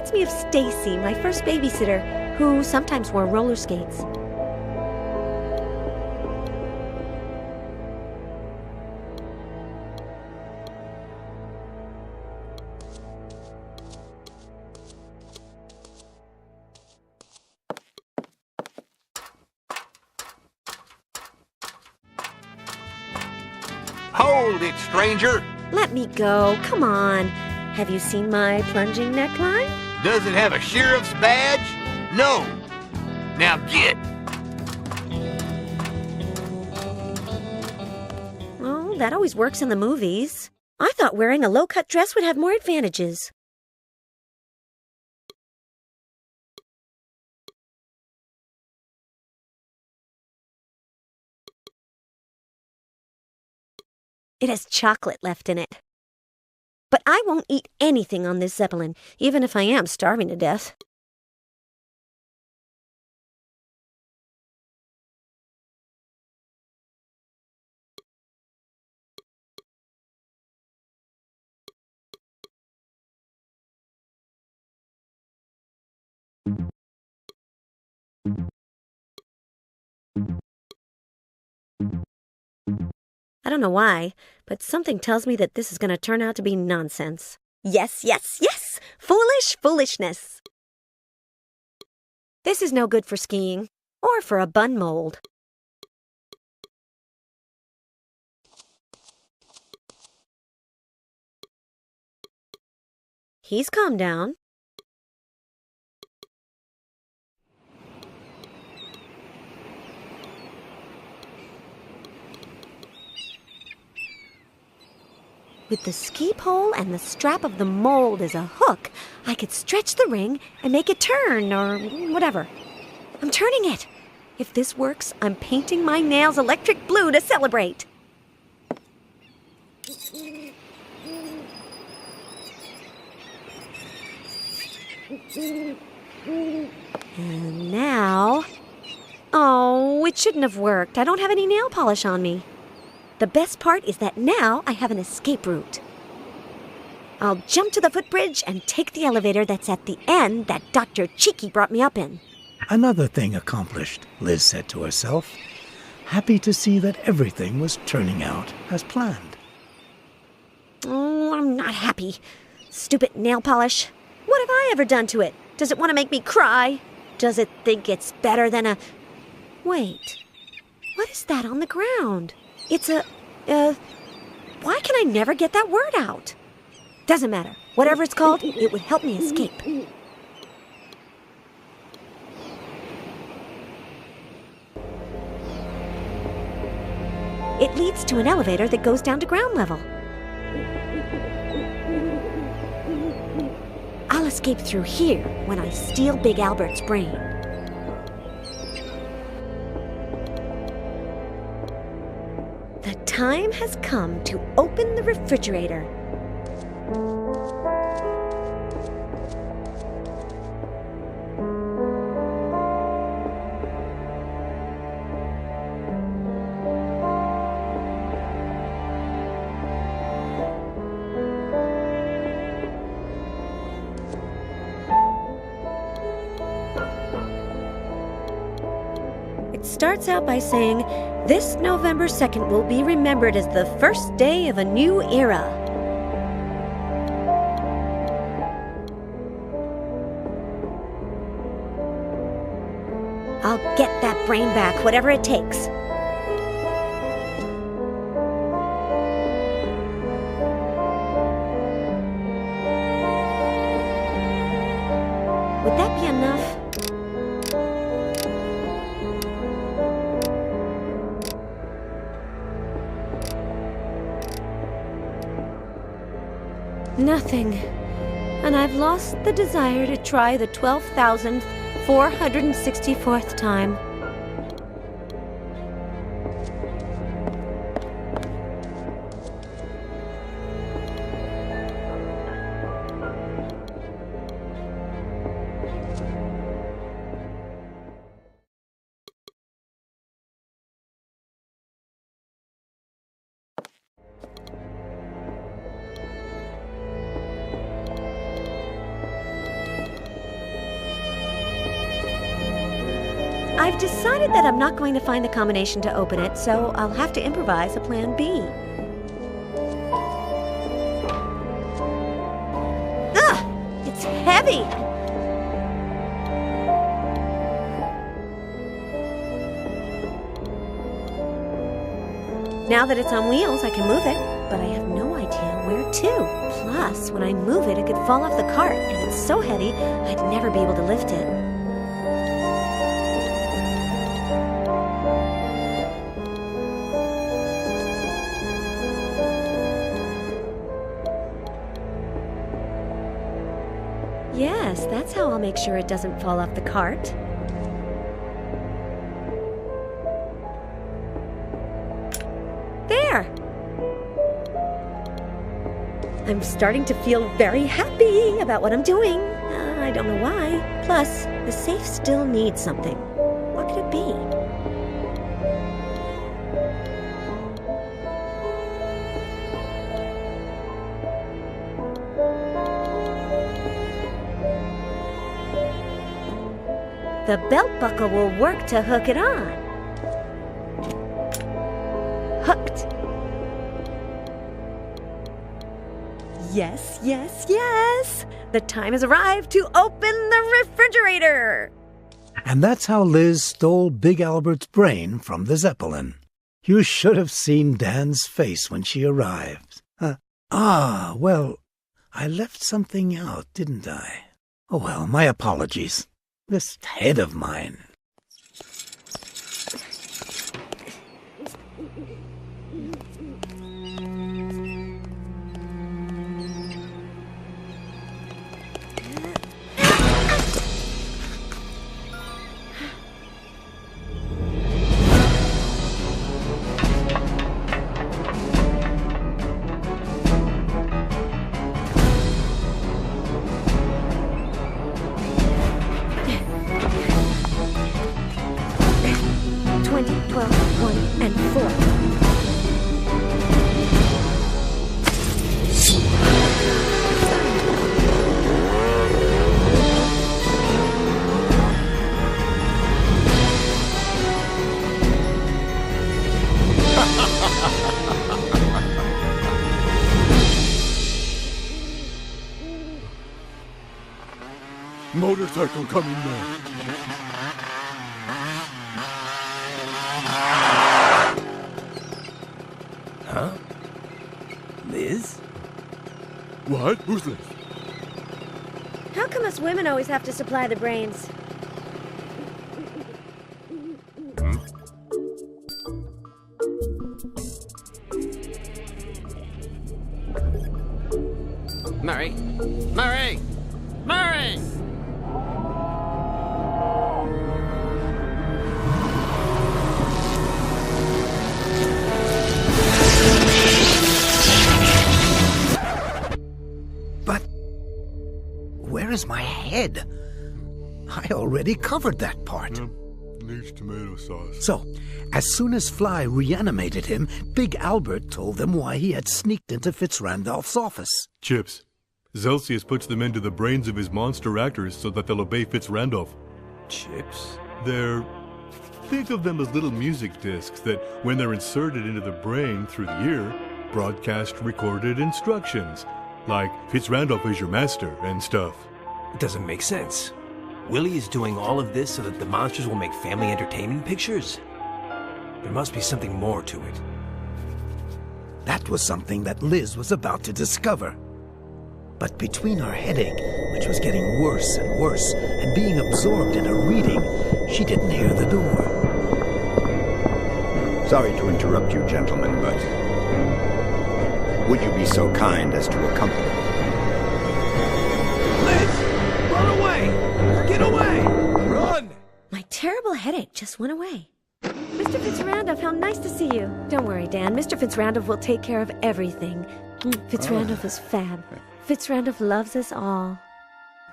reminds me of Stacy, my first babysitter, who sometimes wore roller skates. Hold it, stranger! Let me go, come on. Have you seen my plunging neckline? Does it have a sheriff's badge? No! Now get! Oh, that always works in the movies. I thought wearing a low-cut dress would have more advantages. It has chocolate left in it. But I won't eat anything on this Zeppelin, even if I am starving to death. I don't know why, but something tells me that this is going to turn out to be nonsense. Yes, yes, yes! Foolish foolishness! This is no good for skiing, or for a bun mold. He's calmed down. With the ski pole and the strap of the mold as a hook, I could stretch the ring and make it turn, or whatever. I'm turning it. If this works, I'm painting my nails electric blue to celebrate. And now... Oh, it shouldn't have worked. I don't have any nail polish on me. The best part is that now I have an escape route. I'll jump to the footbridge and take the elevator that's at the end that Dr. Cheeky brought me up in. Another thing accomplished, Liz said to herself, happy to see that everything was turning out as planned. Oh, I'm not happy. Stupid nail polish. What have I ever done to it? Does it want to make me cry? Does it think it's better than a... Wait, what is that on the ground? It's a... Why can I never get that word out? Doesn't matter. Whatever it's called, it would help me escape. It leads to an elevator that goes down to ground level. I'll escape through here when I steal Big Albert's brain. The time has come to open the refrigerator. It starts out by saying, "This November 2nd will be remembered as the first day of a new era." I'll get that brain back, whatever it takes. Would that be enough? Nothing. And I've lost the desire to try the 12,464th time. I've decided that I'm not going to find the combination to open it, so I'll have to improvise a plan B. Ugh! It's heavy! Now that it's on wheels, I can move it, but I have no idea where to. Plus, when I move it, it could fall off the cart, and it's so heavy, I'd never be able to lift it. Yes, that's how I'll make sure it doesn't fall off the cart. There! I'm starting to feel very happy about what I'm doing. I don't know why. Plus, the safe still needs something. What could it be? The belt buckle will work to hook it on. Hooked. Yes, yes, yes! The time has arrived to open the refrigerator! And that's how Liz stole Big Albert's brain from the Zeppelin. You should have seen Dan's face when she arrived. Well, I left something out, didn't I? Oh well, my apologies. This head of mine. Motorcycle coming now. Huh? Liz? What? Who's this? How come us women always have to supply the brains? Murray! Murray! Murray! But where is my head? I already covered that part. Needs tomato sauce. So, as soon as Fly reanimated him, Big Albert told them why he had sneaked into Fitzrandolph's office. Chips. Zelsius puts them into the brains of his monster actors so that they'll obey Fitzrandolph. Chips? Think of them as little music discs that, when they're inserted into the brain through the ear, broadcast recorded instructions, like Fitzrandolph is your master and stuff. It doesn't make sense. Willie is doing all of this so that the monsters will make family entertainment pictures? There must be something more to it. That was something that Liz was about to discover. But between her headache, which was getting worse and worse, and being absorbed in her reading, she didn't hear the door. Sorry to interrupt you, gentlemen, but would you be so kind as to accompany me? Liz! Run away! Get away! Run! My terrible headache just went away. Mr. Fitzrandolph, how nice to see you. Don't worry, Dan. Mr. Fitzrandolph will take care of everything. Fitzrandolph is fab. Fitzrandolph loves us all.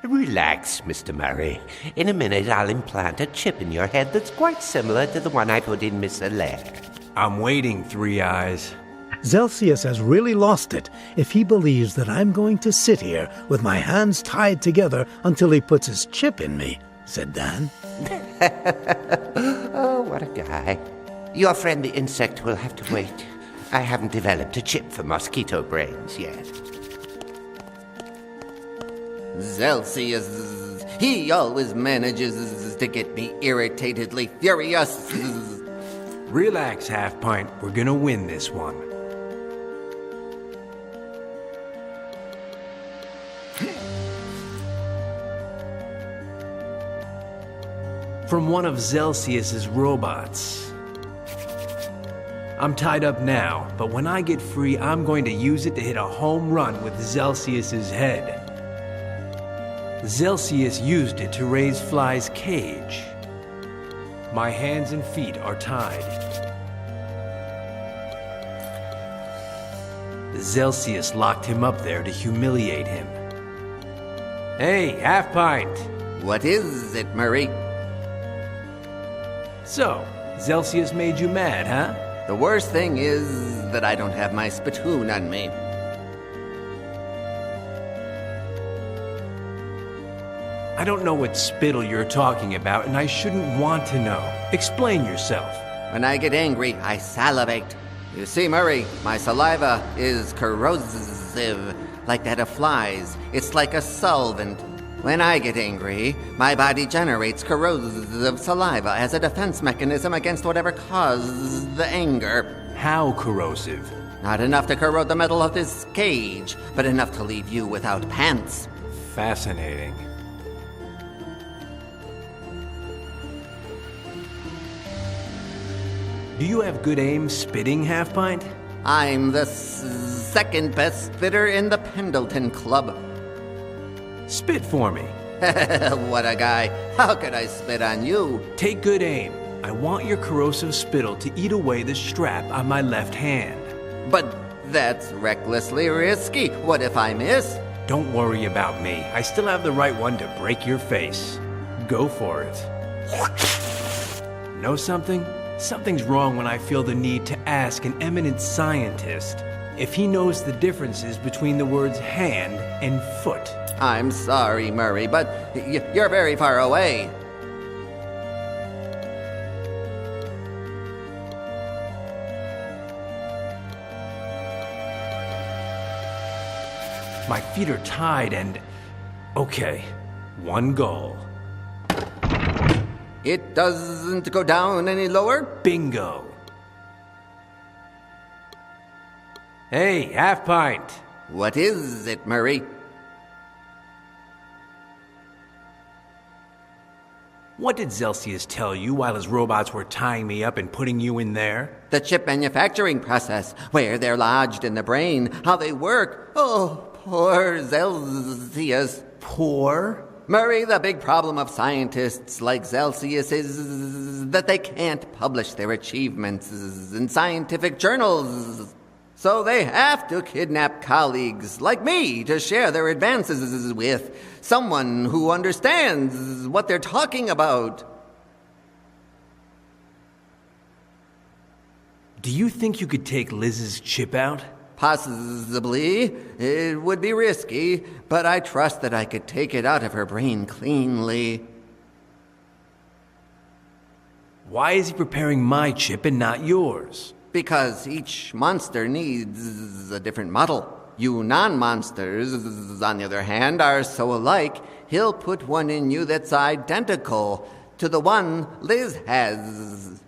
Relax, Mr. Murray. In a minute, I'll implant a chip in your head that's quite similar to the one I put in Miss Alec. I'm waiting, Three Eyes. Zelsius has really lost it if he believes that I'm going to sit here with my hands tied together until he puts his chip in me. said Dan. Oh, what a guy. Your friend the insect will have to wait. I haven't developed a chip for mosquito brains yet. Celsius, he always manages to get me irritatedly furious. Relax, Half Pint. We're gonna win this one. From one of Celsius's robots. I'm tied up now, but when I get free, I'm going to use it to hit a home run with Celsius's head. Celsius used it to raise Fly's cage. My hands and feet are tied. Celsius locked him up there to humiliate him. Hey, Half Pint! What is it, Murray? So, Celsius made you mad, huh? The worst thing is that I don't have my spittoon on me. I don't know what spittle you're talking about, and I shouldn't want to know. Explain yourself. When I get angry, I salivate. You see, Murray, my saliva is corrosive, like that of flies. It's like a solvent. When I get angry, my body generates corrosive saliva as a defense mechanism against whatever caused the anger. How corrosive? Not enough to corrode the metal of this cage, but enough to leave you without pants. Fascinating. Do you have good aim spitting, Half Pint? I'm the second best spitter in the Pendleton Club. Spit for me. What a guy. How could I spit on you? Take good aim. I want your corrosive spittle to eat away the strap on my left hand. But that's recklessly risky. What if I miss? Don't worry about me. I still have the right one to break your face. Go for it. Know something? Something's wrong when I feel the need to ask an eminent scientist if he knows the differences between the words hand and foot. I'm sorry, Murray, but you're very far away. My feet are tied and... Okay, one goal. It doesn't go down any lower? Bingo. Hey, Half Pint. What is it, Murray? What did Celsius tell you while his robots were tying me up and putting you in there? The chip manufacturing process, where they're lodged in the brain, how they work. Oh, poor Celsius. Poor? Murray, the big problem of scientists like Celsius is that they can't publish their achievements in scientific journals. So they have to kidnap colleagues like me to share their advances with someone who understands what they're talking about. Do you think you could take Liz's chip out? Possibly. It would be risky, but I trust that I could take it out of her brain cleanly. Why is he preparing my chip and not yours? Because each monster needs a different model. You non-monsters, on the other hand, are so alike, he'll put one in you that's identical to the one Liz has.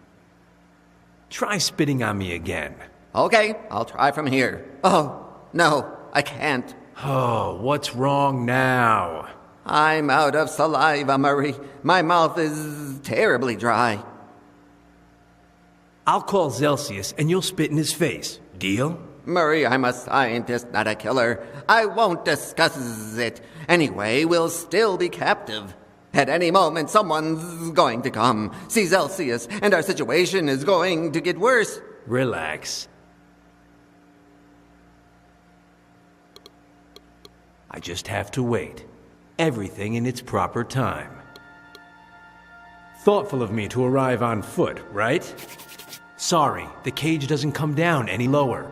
Try spitting on me again. Okay, I'll try from here. Oh, no, I can't. Oh, what's wrong now? I'm out of saliva, Murray. My mouth is terribly dry. I'll call Celsius and you'll spit in his face. Deal? Murray, I'm a scientist, not a killer. I won't discuss it. Anyway, we'll still be captive. At any moment, someone's going to come, see Celsius, and our situation is going to get worse. Relax. I just have to wait. Everything in its proper time. Thoughtful of me to arrive on foot, right? Sorry, the cage doesn't come down any lower.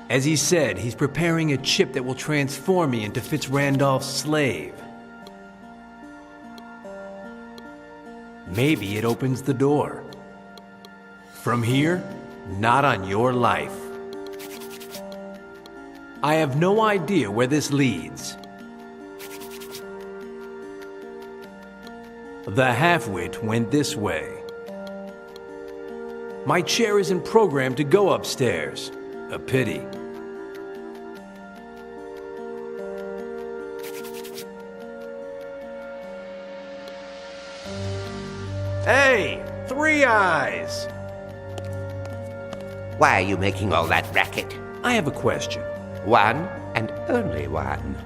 As he said, he's preparing a chip that will transform me into Fitzrandolph's slave. Maybe it opens the door. From here, not on your life. I have no idea where this leads. The half-wit went this way. My chair isn't programmed to go upstairs. A pity. Hey, Three Eyes! Why are you making all that racket? I have a question. One and only one.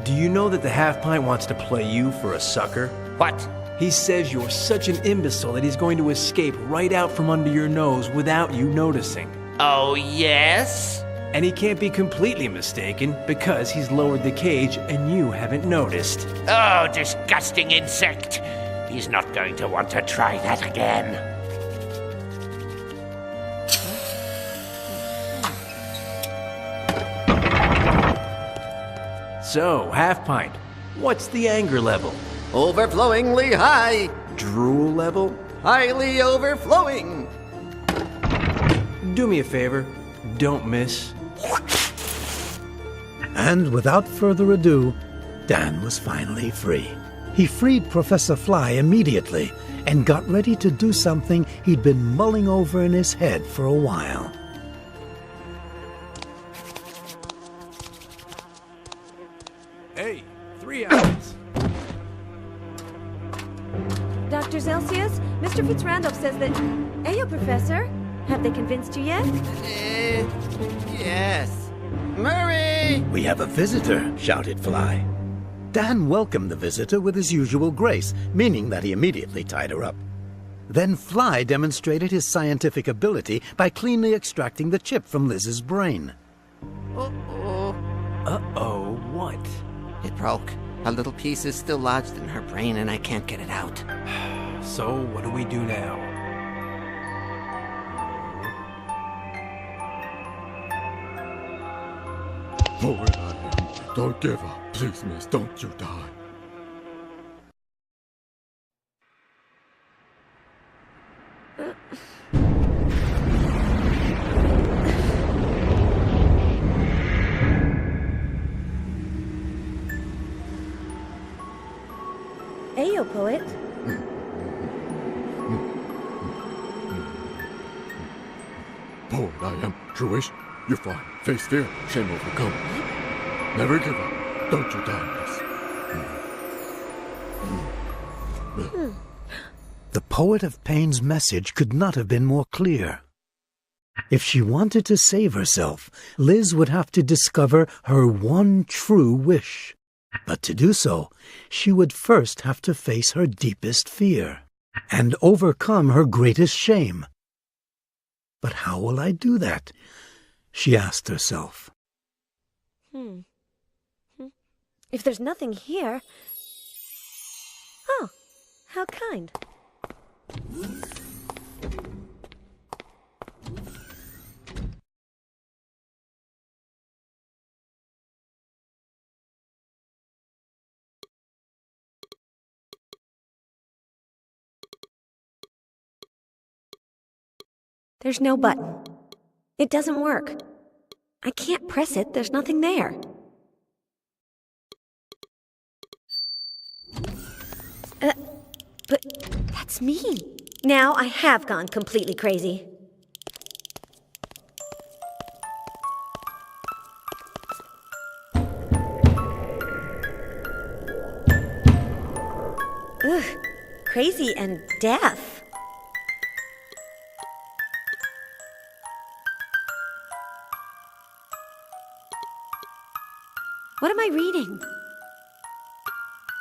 Do you know that the half-pint wants to play you for a sucker? What? He says you're such an imbecile that he's going to escape right out from under your nose without you noticing. Oh, yes? And he can't be completely mistaken because he's lowered the cage and you haven't noticed. Oh, disgusting insect! He's not going to want to try that again. So, half-pint, what's the anger level? Overflowingly high. Drool level? Highly overflowing. Do me a favor, don't miss. And without further ado, Dan was finally free. He freed Professor Fly immediately and got ready to do something he'd been mulling over in his head for a while. Hey, 3 Eyes! Dr. Celsius, Mr. Fitzrandolph says that... Ayo, Professor. Have they convinced you yet? Yes. Murray! We have a visitor, shouted Fly. Dan welcomed the visitor with his usual grace, meaning that he immediately tied her up. Then Fly demonstrated his scientific ability by cleanly extracting the chip from Liz's brain. Uh-oh. Uh-oh, what? It broke. A little piece is still lodged in her brain and I can't get it out. So, what do we do now? Poor I am. Don't give up. Please, miss, don't you die. Ayo, poet. Poor I am. Truish, you're fine. Face fear, shame overcome. Never give up. Don't you die, miss. The poet of pain's message could not have been more clear. If she wanted to save herself, Liz would have to discover her one true wish. But to do so, she would first have to face her deepest fear and overcome her greatest shame. But how will I do that? She asked herself. If there's nothing here... Oh, how kind. There's no button. It doesn't work. I can't press it. There's nothing there. But that's me. Now I have gone completely crazy. Ugh, crazy and deaf. What am I reading?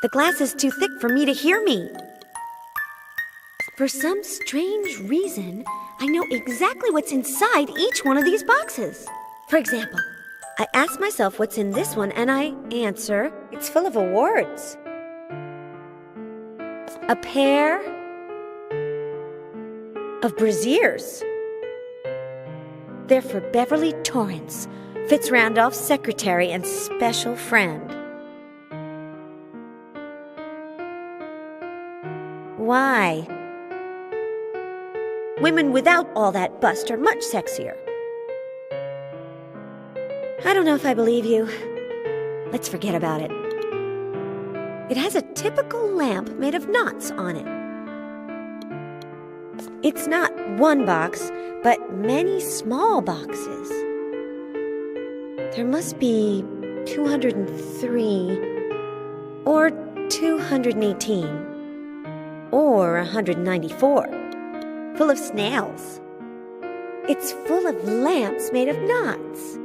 The glass is too thick for me to hear me. For some strange reason, I know exactly what's inside each one of these boxes. For example, I ask myself what's in this one, and I answer, it's full of awards. A pair of brassiers. They're for Beverly Torrance, Fitzrandolph's secretary and special friend. Why? Women without all that bust are much sexier. I don't know if I believe you. Let's forget about it. It has a typical lamp made of knots on it. It's not one box, but many small boxes. There must be 203, or 218, or 194, full of snails. It's full of lamps made of knots.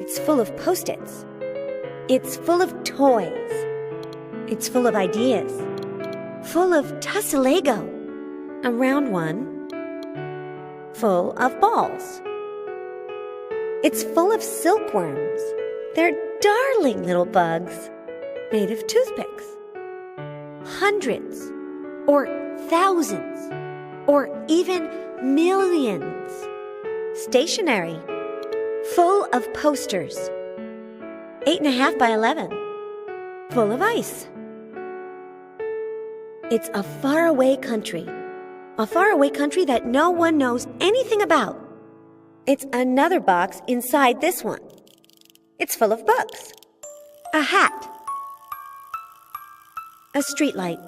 It's full of Post-its. It's full of toys. It's full of ideas. Full of tussle-lego. A round one. Full of balls. It's full of silkworms. They're darling little bugs made of toothpicks. Hundreds, or thousands, or even millions. Stationery. Full of posters. 8.5 by 11. Full of ice. It's a faraway country. A faraway country that no one knows anything about. It's another box inside this one. It's full of books. A hat. A streetlight.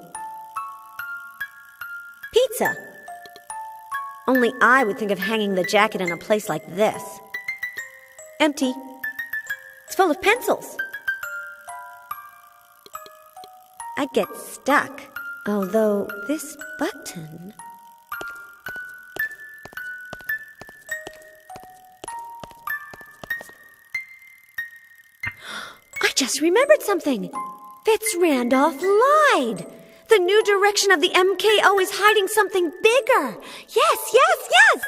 Pizza. Only I would think of hanging the jacket in a place like this. Empty. It's full of pencils. I'd get stuck. Although this button... I just remembered something. Fitzrandolph lied. The new direction of the MKO is hiding something bigger. Yes, yes, yes!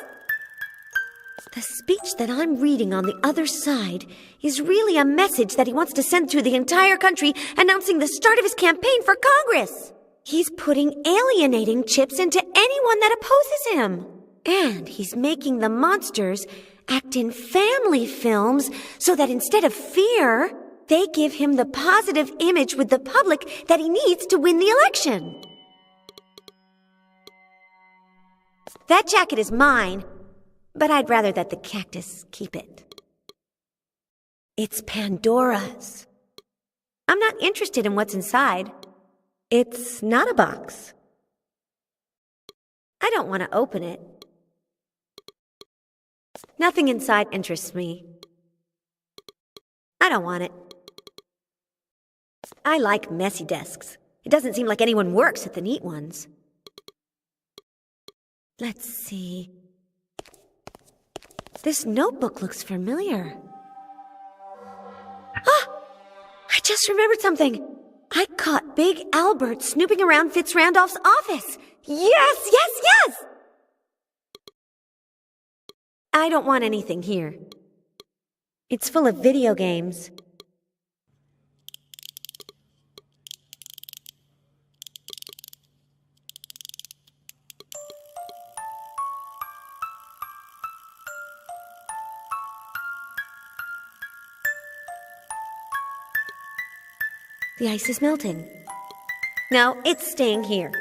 The speech that I'm reading on the other side is really a message that he wants to send to the entire country announcing the start of his campaign for Congress. He's putting alienating chips into anyone that opposes him. And he's making the monsters act in family films so that instead of fear, they give him the positive image with the public that he needs to win the election. That jacket is mine, but I'd rather that the cactus keep it. It's Pandora's. I'm not interested in what's inside. It's not a box. I don't want to open it. Nothing inside interests me. I don't want it. I like messy desks. It doesn't seem like anyone works at the neat ones. Let's see. This notebook looks familiar. Ah! I just remembered something. I caught Big Albert snooping around Fitzrandolph's office. Yes, yes, yes! I don't want anything here. It's full of video games. The ice is melting. No, it's staying here.